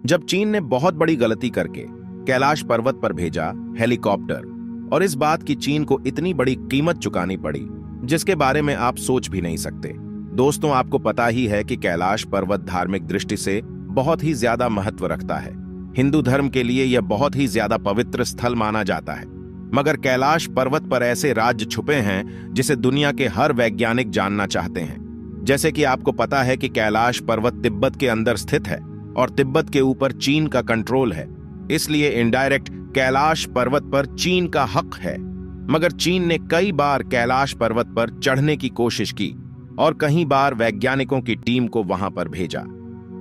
जब चीन ने बहुत बड़ी गलती करके कैलाश पर्वत पर भेजा हेलीकॉप्टर, और इस बात की चीन को इतनी बड़ी कीमत चुकानी पड़ी जिसके बारे में आप सोच भी नहीं सकते। दोस्तों, आपको पता ही है कि कैलाश पर्वत धार्मिक दृष्टि से बहुत ही ज्यादा महत्व रखता है। हिंदू धर्म के लिए यह बहुत ही ज्यादा पवित्र स्थल माना जाता है। मगर कैलाश पर्वत पर ऐसे राज्य छुपे हैं जिसे दुनिया के हर वैज्ञानिक जानना चाहते हैं। जैसे कि आपको पता है कि कैलाश पर्वत तिब्बत के अंदर स्थित है और तिब्बत के ऊपर चीन का कंट्रोल है, इसलिए इनडायरेक्ट कैलाश पर्वत पर चीन का हक है। मगर चीन ने कई बार कैलाश पर्वत पर चढ़ने की कोशिश की और कई बार वैज्ञानिकों की टीम को वहां पर भेजा।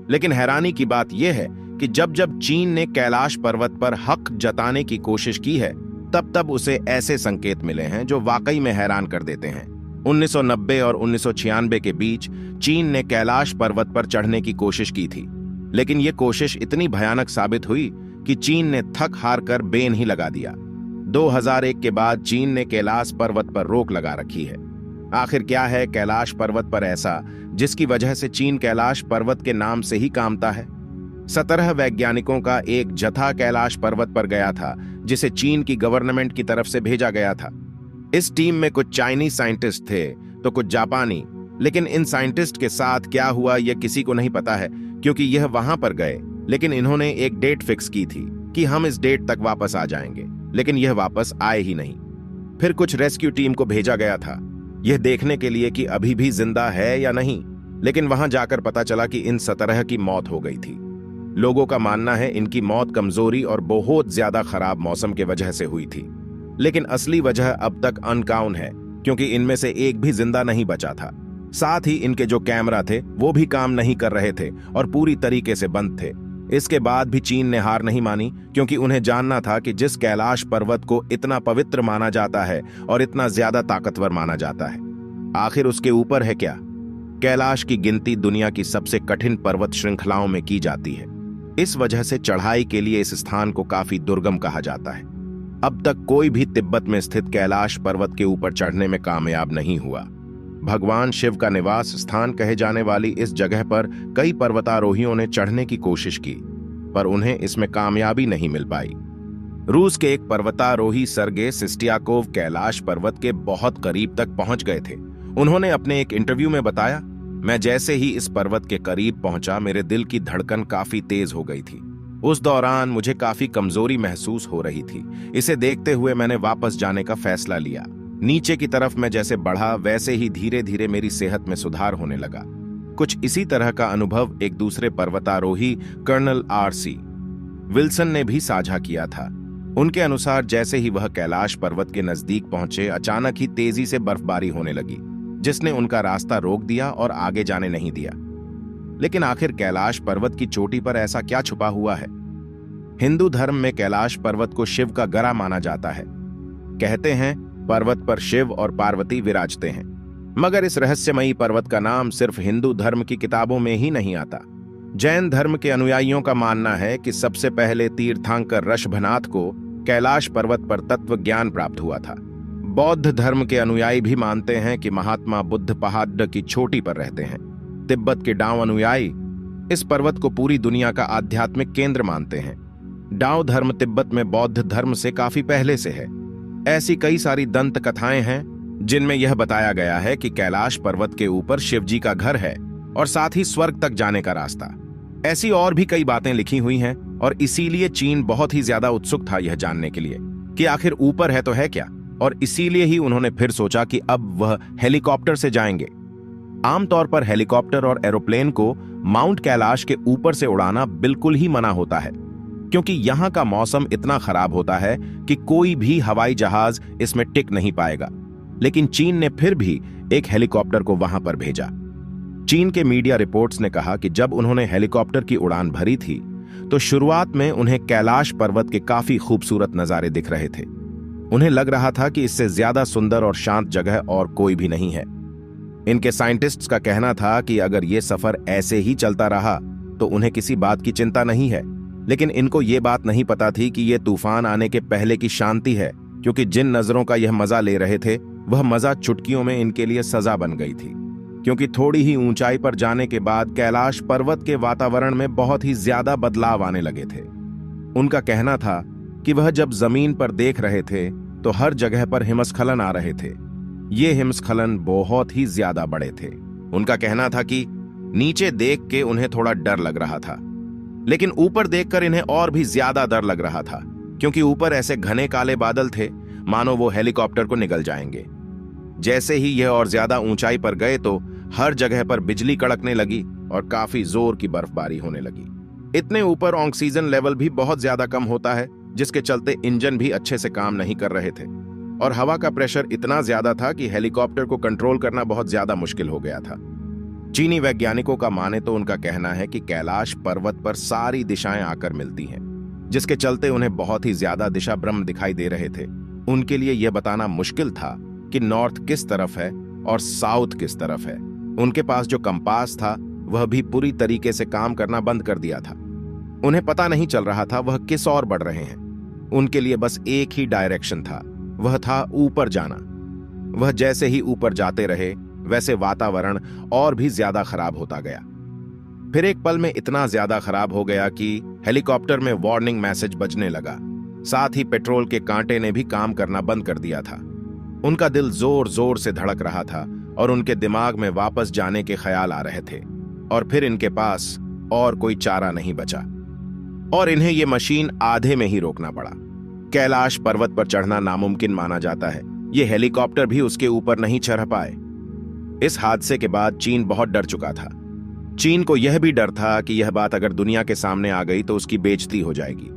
लेकिन हैरानी की बात यह है कि जब जब चीन ने कैलाश पर्वत पर हक जताने की कोशिश की है, तब तब उसे ऐसे संकेत मिले हैं जो वाकई में हैरान कर देते हैं। 1990 और 1996 के बीच चीन ने कैलाश पर्वत पर चढ़ने की कोशिश की थी, लेकिन यह कोशिश इतनी भयानक साबित हुई कि चीन ने थक हार कर बेन ही लगा दिया। 2001 के बाद चीन ने कैलाश पर्वत पर रोक लगा रखी है। आखिर क्या है कैलाश पर्वत पर ऐसा जिसकी वजह से चीन कैलाश पर्वत के नाम से ही कांपता है? 17 वैज्ञानिकों का एक जत्था कैलाश पर्वत पर गया था, जिसे चीन की गवर्नमेंट की तरफ से भेजा गया था। इस टीम में कुछ चाइनीज साइंटिस्ट थे तो कुछ जापानी, लेकिन इन साइंटिस्ट के साथ क्या हुआ यह किसी को नहीं पता है, क्योंकि यह वहां पर गए, लेकिन इन्होंने एक डेट फिक्स की थी कि हम इस डेट तक वापस आ जाएंगे, लेकिन यह वापस आए ही नहीं। फिर कुछ रेस्क्यू टीम को भेजा गया था, यह देखने के लिए कि अभी भी जिंदा है या नहीं, लेकिन वहां जाकर पता चला कि इन 17 की मौत हो गई थी। लोगों का मानना है इनकी मौत कमजोरी और बहुत ज्यादा खराब मौसम के वजह से हुई थी, लेकिन असली वजह अब तक अनकाउन है, क्योंकि इनमें से एक भी जिंदा नहीं बचा था। साथ ही इनके जो कैमरा थे वो भी काम नहीं कर रहे थे और पूरी तरीके से बंद थे। इसके बाद भी चीन ने हार नहीं मानी, क्योंकि उन्हें जानना था कि जिस कैलाश पर्वत को इतना पवित्र माना जाता है और इतना ज्यादा ताकतवर माना जाता है, आखिर उसके ऊपर है क्या? कैलाश की गिनती दुनिया की सबसे कठिन पर्वत श्रृंखलाओं में की जाती है। इस वजह से चढ़ाई के लिए इस स्थान को काफी दुर्गम कहा जाता है। अब तक कोई भी तिब्बत में स्थित कैलाश पर्वत के ऊपर चढ़ने में कामयाब नहीं हुआ। भगवान शिव का निवास स्थान कहे जाने वाली इस जगह पर कई पर्वतारोहियों ने चढ़ने की कोशिश की, पर उन्हें इसमें कामयाबी नहीं मिल पाई। रूस के एक पर्वतारोही सर्गे सिस्टियाकोव कैलाश पर्वत के बहुत करीब तक पहुंच गए थे। उन्होंने अपने एक इंटरव्यू में बताया, मैं जैसे ही इस पर्वत के करीब पहुंचा, मेरे दिल की धड़कन काफी तेज हो गई थी। उस दौरान मुझे काफी कमजोरी महसूस हो रही थी। इसे देखते हुए मैंने वापस जाने का फैसला लिया। नीचे की तरफ मैं जैसे बढ़ा, वैसे ही धीरे धीरे मेरी सेहत में सुधार होने लगा। कुछ इसी तरह का अनुभव एक दूसरे पर्वतारोही कर्नल आर.सी. विल्सन ने भी साझा किया था। उनके अनुसार जैसे ही वह कैलाश पर्वत के नजदीक पहुंचे, अचानक ही तेजी से बर्फबारी होने लगी, जिसने उनका रास्ता रोक दिया और आगे जाने नहीं दिया। लेकिन आखिर कैलाश पर्वत की चोटी पर ऐसा क्या छुपा हुआ है? हिंदू धर्म में कैलाश पर्वत को शिव का गरा माना जाता है। कहते हैं पर्वत पर शिव और पार्वती विराजते हैं, मगर इस रहस्यमयी पर्वत का नाम सिर्फ हिंदू धर्म की किताबों में ही नहीं आता। जैन धर्म के अनुयायियों का मानना है कि सबसे पहले तीर्थंकर ऋषभनाथ को कैलाश पर्वत पर तत्व ज्ञान प्राप्त हुआ था। बौद्ध धर्म के अनुयायी भी मानते हैं कि महात्मा बुद्ध पहाड़ की चोटी पर रहते हैं। तिब्बत के डाउ अनुयायी इस पर्वत को पूरी दुनिया का आध्यात्मिक केंद्र मानते हैं। डाउ धर्म तिब्बत में बौद्ध धर्म से काफी पहले से है। ऐसी कई सारी दंत कथाएं हैं जिनमें यह बताया गया है कि कैलाश पर्वत के ऊपर शिवजी का घर है और साथ ही स्वर्ग तक जाने का रास्ता। ऐसी और भी कई बातें लिखी हुई हैं और इसीलिए चीन बहुत ही ज्यादा उत्सुक था यह जानने के लिए कि आखिर ऊपर है तो है क्या, और इसीलिए ही उन्होंने फिर सोचा कि अब वह हेलीकॉप्टर से जाएंगे। आमतौर पर हेलीकॉप्टर और एरोप्लेन को माउंट कैलाश के ऊपर से उड़ाना बिल्कुल ही मना होता है, क्योंकि यहां का मौसम इतना खराब होता है कि कोई भी हवाई जहाज इसमें टिक नहीं पाएगा। लेकिन चीन ने फिर भी एक हेलीकॉप्टर को वहां पर भेजा। चीन के मीडिया रिपोर्ट्स ने कहा कि जब उन्होंने हेलीकॉप्टर की उड़ान भरी थी तो शुरुआत में उन्हें कैलाश पर्वत के काफी खूबसूरत नजारे दिख रहे थे। उन्हें लग रहा था कि इससे ज्यादा सुंदर और शांत जगह और कोई भी नहीं है। इनके साइंटिस्ट्स का कहना था कि अगर यह सफर ऐसे ही चलता रहा तो उन्हें किसी बात की चिंता नहीं है, लेकिन इनको ये बात नहीं पता थी कि यह तूफान आने के पहले की शांति है, क्योंकि जिन नजरों का यह मजा ले रहे थे वह मजा चुटकियों में इनके लिए सजा बन गई थी। क्योंकि थोड़ी ही ऊंचाई पर जाने के बाद कैलाश पर्वत के वातावरण में बहुत ही ज्यादा बदलाव आने लगे थे। उनका कहना था कि वह जब जमीन पर देख रहे थे तो हर जगह पर हिमस्खलन आ रहे थे। ये हिमस्खलन बहुत ही ज्यादा बड़े थे। उनका कहना था कि नीचे देख के उन्हें थोड़ा डर लग रहा था, लेकिन ऊपर देखकर इन्हें और भी ज्यादा डर लग रहा था, क्योंकि ऊपर ऐसे घने काले बादल थे मानो वो हेलीकॉप्टर को निगल जाएंगे। जैसे ही यह और ज्यादा ऊंचाई पर गए तो हर जगह पर बिजली कड़कने लगी और काफी जोर की बर्फबारी होने लगी। इतने ऊपर ऑक्सीजन लेवल भी बहुत ज्यादा कम होता है, जिसके चलते इंजन भी अच्छे से काम नहीं कर रहे थे और हवा का प्रेशर इतना ज्यादा था कि हेलीकॉप्टर को कंट्रोल करना बहुत ज्यादा मुश्किल हो गया था। चीनी वैज्ञानिकों का माने तो उनका कहना है कि कैलाश पर्वत पर सारी दिशाएं आकर मिलती हैं, जिसके चलते उन्हें बहुत ही ज्यादा दिशा भ्रम दिखाई दे रहे थे। उनके लिए यह बताना मुश्किल था कि नॉर्थ किस तरफ है और साउथ किस तरफ है। उनके पास जो कंपास था वह भी पूरी तरीके से काम करना बंद कर दिया था। उन्हें पता नहीं चल रहा था वह किस ओर बढ़ रहे हैं। उनके लिए बस एक ही डायरेक्शन था, वह था ऊपर जाना। वह जैसे ही ऊपर जाते रहे वैसे वातावरण और भी ज्यादा खराब होता गया। फिर एक पल में इतना ज्यादा खराब हो गया कि हेलीकॉप्टर में वार्निंग मैसेज बजने लगा। साथ ही पेट्रोल के कांटे ने भी काम करना बंद कर दिया था। उनका दिल जोर जोर से धड़क रहा था और उनके दिमाग में वापस जाने के ख्याल आ रहे थे। और फिर इनके पास और कोई चारा नहीं बचा और इन्हें यह मशीन आधे में ही रोकना पड़ा। कैलाश पर्वत पर चढ़ना नामुमकिन माना जाता है। यह हेलीकॉप्टर भी उसके ऊपर नहीं चढ़ पाए। इस हादसे के बाद चीन बहुत डर चुका था। चीन को यह भी डर था कि यह बात अगर दुनिया के सामने आ गई तो उसकी बेइज्जती हो जाएगी।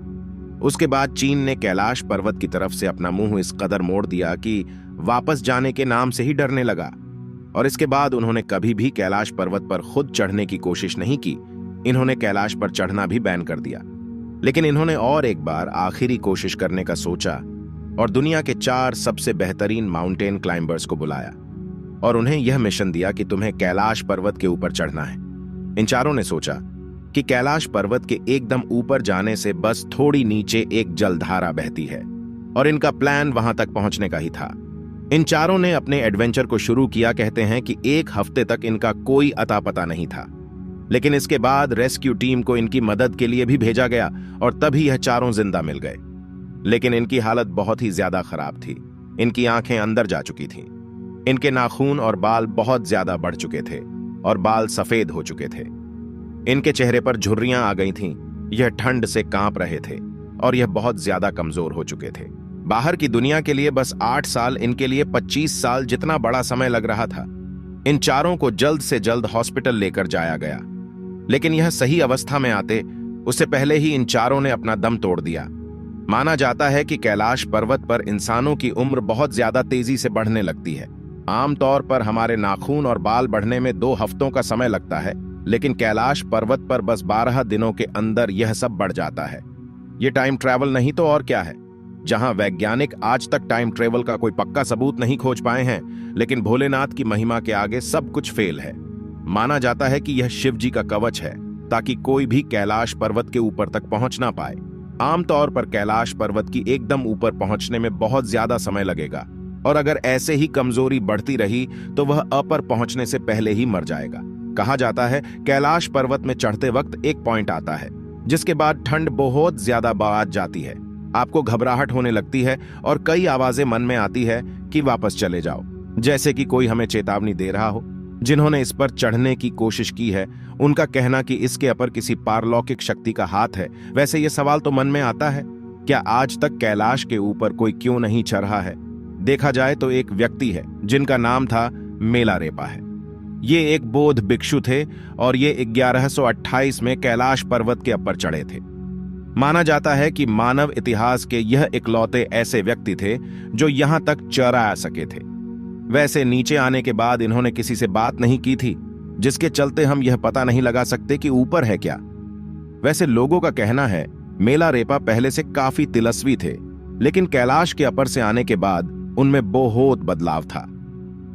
उसके बाद चीन ने कैलाश पर्वत की तरफ से अपना मुंह इस कदर मोड़ दिया कि वापस जाने के नाम से ही डरने लगा। और इसके बाद उन्होंने कभी भी कैलाश पर्वत पर खुद चढ़ने की कोशिश नहीं की। इन्होंने कैलाश पर चढ़ना भी बैन कर दिया। लेकिन इन्होंने और एक बार आखिरी कोशिश करने का सोचा और दुनिया के 4 सबसे बेहतरीन माउंटेन क्लाइंबर्स को बुलाया और उन्हें यह मिशन दिया कि तुम्हें कैलाश पर्वत के ऊपर चढ़ना है। इन चारों ने सोचा कि कैलाश पर्वत के एकदम ऊपर जाने से बस थोड़ी नीचे एक जलधारा बहती है और इनका प्लान वहां तक पहुंचने का ही था। इन चारों ने अपने एडवेंचर को शुरू किया। कहते हैं कि 1 हफ्ते तक इनका कोई अता पता नहीं था, लेकिन इसके बाद रेस्क्यू टीम को इनकी मदद के लिए भी भेजा गया और तभी यह चारों जिंदा मिल गए। लेकिन इनकी हालत बहुत ही ज्यादा खराब थी। इनकी आंखें अंदर जा चुकी थीं। इनके नाखून और बाल बहुत ज्यादा बढ़ चुके थे और बाल सफेद हो चुके थे। इनके चेहरे पर झुर्रियां आ गई थीं। यह ठंड से कांप रहे थे और यह बहुत ज्यादा कमजोर हो चुके थे। बाहर की दुनिया के लिए बस 8 साल इनके लिए 25 साल जितना बड़ा समय लग रहा था। इन चारों को जल्द से जल्द हॉस्पिटल लेकर जाया गया, लेकिन यह सही अवस्था में आते उससे पहले ही इन चारों ने अपना दम तोड़ दिया। माना जाता है कि कैलाश पर्वत पर इंसानों की उम्र बहुत ज्यादा तेजी से बढ़ने लगती है। आमतौर पर हमारे नाखून और बाल बढ़ने में 2 हफ्तों का समय लगता है, लेकिन कैलाश पर्वत पर बस 12 दिनों के अंदर यह सब बढ़ जाता है। यह टाइम ट्रैवल नहीं तो और क्या है। जहां वैज्ञानिक आज तक टाइम ट्रैवल का कोई पक्का सबूत नहीं खोज पाए हैं, लेकिन भोलेनाथ की महिमा के आगे सब कुछ फेल है। माना जाता है कि यह शिव जी का कवच है ताकि कोई भी कैलाश पर्वत के ऊपर तक पहुंच ना पाए। आमतौर पर कैलाश पर्वत की एकदम ऊपर पहुंचने में बहुत ज्यादा समय लगेगा और अगर ऐसे ही कमजोरी बढ़ती रही तो वह अपर पहुंचने से पहले ही मर जाएगा। कहा जाता है कैलाश पर्वत में चढ़ते वक्त एक पॉइंट आता है जिसके बाद ठंड बहुत ज्यादा बढ़ जाती है। आपको घबराहट होने लगती है और कई आवाजें मन में आती है कि वापस चले जाओ, जैसे कि कोई हमें चेतावनी दे रहा हो। जिन्होंने इस पर चढ़ने की कोशिश की है उनका कहना कि इसके ऊपर किसी पारलौकिक शक्ति का हाथ है। वैसे ये सवाल तो मन में आता है, क्या आज तक कैलाश के ऊपर कोई क्यों नहीं चढ़ा है? देखा जाए तो एक व्यक्ति है जिनका नाम था मेलारेपा है। ये एक बौद्ध भिक्षु थे और ये 1128 में कैलाश पर्वत के ऊपर चढ़े थे। माना जाता है कि मानव इतिहास के यह इकलौते ऐसे व्यक्ति थे जो यहां तक चढ़ आ सके थे। वैसे नीचे आने के बाद इन्होंने किसी से बात नहीं की थी, जिसके चलते हम यह पता नहीं लगा सकते कि ऊपर है क्या। वैसे लोगों का कहना है मेलारेपा पहले से काफी तिलस्वी थे, लेकिन कैलाश के ऊपर से आने के बाद उनमें बहुत बदलाव था।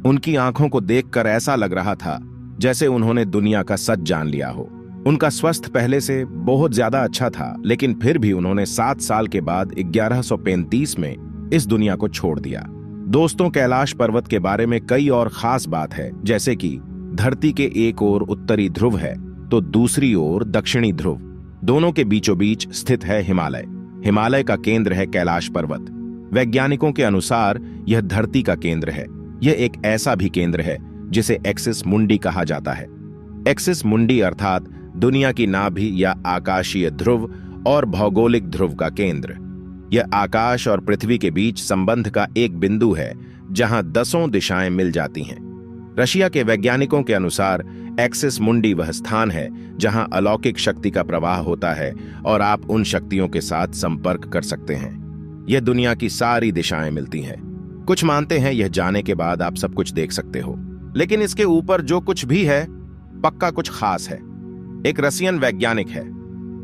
उनकी आंखों को देखकर ऐसा लग रहा था जैसे उन्होंने दुनिया का सच जान लिया हो। उनका स्वास्थ्य पहले से बहुत ज्यादा अच्छा था, लेकिन फिर भी उन्होंने 7 साल के बाद 1135 में इस दुनिया को छोड़ दिया। दोस्तों, कैलाश पर्वत के बारे में कई और खास बात है, जैसे कि धरती के एक ओर उत्तरी ध्रुव है तो दूसरी ओर दक्षिणी ध्रुव। दोनों के बीचों बीच स्थित है हिमालय। हिमालय का केंद्र है कैलाश पर्वत। वैज्ञानिकों के अनुसार यह धरती का केंद्र है। यह एक ऐसा भी केंद्र है जिसे एक्सिस मुंडी कहा जाता है। एक्सिस मुंडी अर्थात दुनिया की नाभि या आकाशीय ध्रुव और भौगोलिक ध्रुव का केंद्र। यह आकाश और पृथ्वी के बीच संबंध का एक बिंदु है जहां 10 दिशाएं मिल जाती हैं। रशिया के वैज्ञानिकों के अनुसार एक्सिस मुंडी वह स्थान है जहां अलौकिक शक्ति का प्रवाह होता है और आप उन शक्तियों के साथ संपर्क कर सकते हैं। यह दुनिया की सारी दिशाएं मिलती हैं। कुछ मानते हैं यह जाने के बाद आप सब कुछ देख सकते हो, लेकिन इसके ऊपर जो कुछ भी है पक्का कुछ खास है। एक रसियन वैज्ञानिक है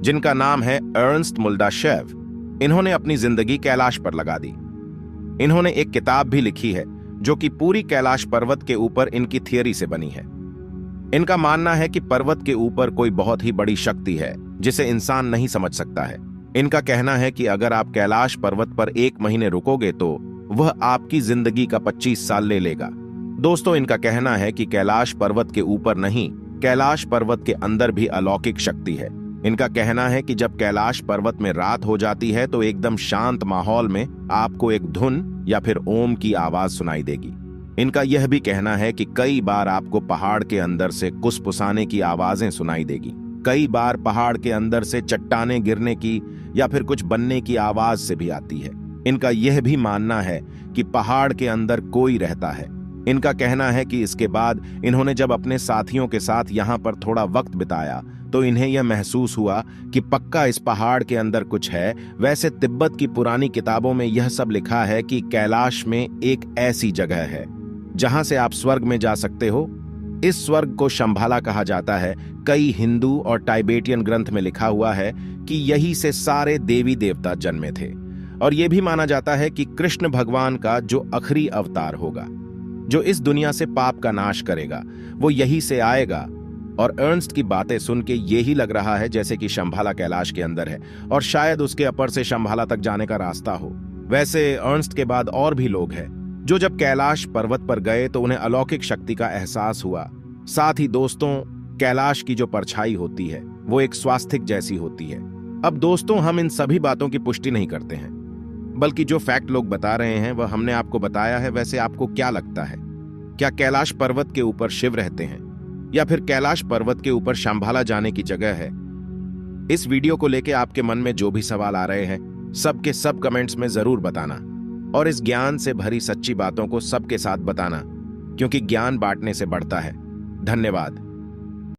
जिनका नाम है अर्नस्ट मुल्डाशेव। इन्होंने अपनी जिंदगी कैलाश पर लगा दी। इन्होंने एक किताब भी लिखी है जो कि पूरी कैलाश पर्वत के ऊपर इनकी थियरी से बनी है। इनका मानना है कि पर्वत के ऊपर कोई बहुत ही बड़ी शक्ति है जिसे इंसान नहीं समझ सकता है। इनका कहना है कि अगर आप कैलाश पर्वत पर 1 महीने रुकोगे तो वह आपकी जिंदगी का 25 साल ले लेगा। दोस्तों, इनका कहना है कि कैलाश पर्वत के ऊपर नहीं, कैलाश पर्वत के अंदर भी अलौकिक शक्ति है। इनका कहना है कि जब कैलाश पर्वत में रात हो जाती है तो एकदम शांत माहौल में आपको एक धुन या फिर ओम की आवाज सुनाई देगी। इनका यह भी कहना है कि कई बार आपको पहाड़ के अंदर से कुसपुसाने की आवाजें सुनाई देगी। कई बार पहाड़ के अंदर से चट्टानें गिरने की या फिर कुछ बनने की आवाज से भी आती है। इनका यह भी मानना है कि पहाड़ के अंदर कोई रहता है। इनका कहना है कि इसके बाद इन्होंने जब अपने साथियों के साथ यहाँ पर थोड़ा वक्त बिताया तो इन्हें यह महसूस हुआ कि पक्का इस पहाड़ के अंदर कुछ है। वैसे तिब्बत की पुरानी किताबों में यह सब लिखा है कि कैलाश में एक ऐसी जगह है जहां से आप स्वर्ग में जा सकते हो। इस स्वर्ग को शंभाला कहा जाता है। कई हिंदू और टाइबेटियन ग्रंथ में लिखा हुआ है कि यही से सारे देवी देवता जन्मे थे। और यह भी माना जाता है कि कृष्ण भगवान का जो आखिरी अवतार होगा, जो इस दुनिया से पाप का नाश करेगा, वो यही से आएगा। और अर्नस्ट की बातें सुन के यही लग रहा है जैसे कि शंभाला कैलाश के अंदर है और शायद उसके अपर से शंभाला तक जाने का रास्ता हो। वैसे अर्नस्ट के बाद और भी लोग हैं जो जब कैलाश पर्वत पर गए तो उन्हें अलौकिक शक्ति का एहसास हुआ। साथ ही दोस्तों, कैलाश की जो परछाई होती है वो एक स्वास्तिक जैसी होती है। अब दोस्तों, हम इन सभी बातों की पुष्टि नहीं करते हैं, बल्कि जो फैक्ट लोग बता रहे हैं वह हमने आपको बताया है। वैसे आपको क्या लगता है, क्या कैलाश पर्वत के ऊपर शिव रहते हैं या फिर कैलाश पर्वत के ऊपर शंभाला जाने की जगह है? इस वीडियो को लेके आपके मन में जो भी सवाल आ रहे हैं सब के सब कमेंट्स में जरूर बताना और इस ज्ञान से भरी सच्ची बातों को सबके साथ बताना, क्योंकि ज्ञान बांटने से बढ़ता है। धन्यवाद।